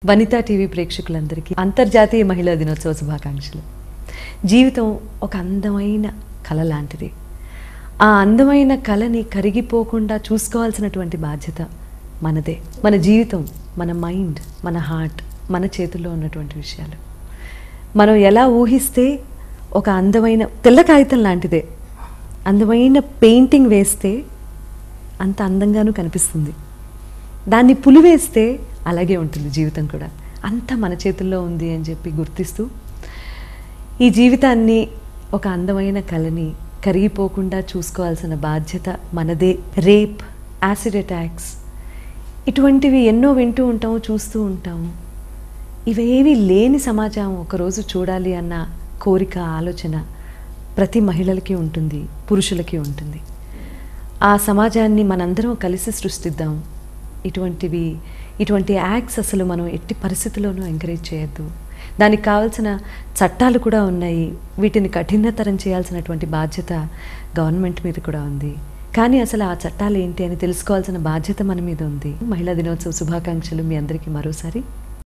Vanitha TV ప్రేక్షకులందరికీ అంతర్జాతీయ మహిళా దినోత్సవ శుభాకాంక్షలు. జీవితం ఒక అందమైన కళ లాంటిది. ఆ అందమైన కళని కరిగిపోకుండా చూసుకోవాల్సినటువంటి బాధ్యత మనదే. మన జీవితం, మన మైండ్, మన హార్ట్ మన చేతుల్లో ఉన్నటువంటి విషయాలు. మనం ఎలా ఊహిస్తే ఒక అందమైన తెల్ల కాగితం లాంటిదే. అందమైన పెయింటింగ్ వేస్తే అంత అందంగానూ కనిపిస్తుంది. దాన్ని పులివేస్తే అలాగే ఉంటుంది జీవితం కూడా. అంతా మన చేతుల్లో ఉంది అని చెప్పి గుర్తిస్తూ ఈ జీవితాన్ని ఒక అందమైన కళని కరిగిపోకుండా చూసుకోవాల్సిన బాధ్యత మనదే. రేప్, యాసిడ్ అటాక్స్ ఇటువంటివి ఎన్నో వింటూ ఉంటాము, చూస్తూ ఉంటాము. ఇవేవి లేని సమాజం ఒకరోజు చూడాలి అన్న కోరిక, ఆలోచన ప్రతి మహిళలకి ఉంటుంది, పురుషులకి ఉంటుంది. ఆ సమాజాన్ని మనందరం కలిసి సృష్టిద్దాం. ఇటువంటి యాక్ట్స్ అసలు మనం ఎట్టి పరిస్థితుల్లోనూ ఎంకరేజ్ చేయొద్దు. దానికి కావాల్సిన చట్టాలు కూడా ఉన్నాయి. వీటిని కఠినతరం చేయాల్సినటువంటి బాధ్యత గవర్నమెంట్ మీద కూడా ఉంది. కానీ అసలు ఆ చట్టాలు ఏంటి అని తెలుసుకోవాల్సిన బాధ్యత మన మీద ఉంది. మహిళా దినోత్సవ శుభాకాంక్షలు మీ అందరికీ మరోసారి.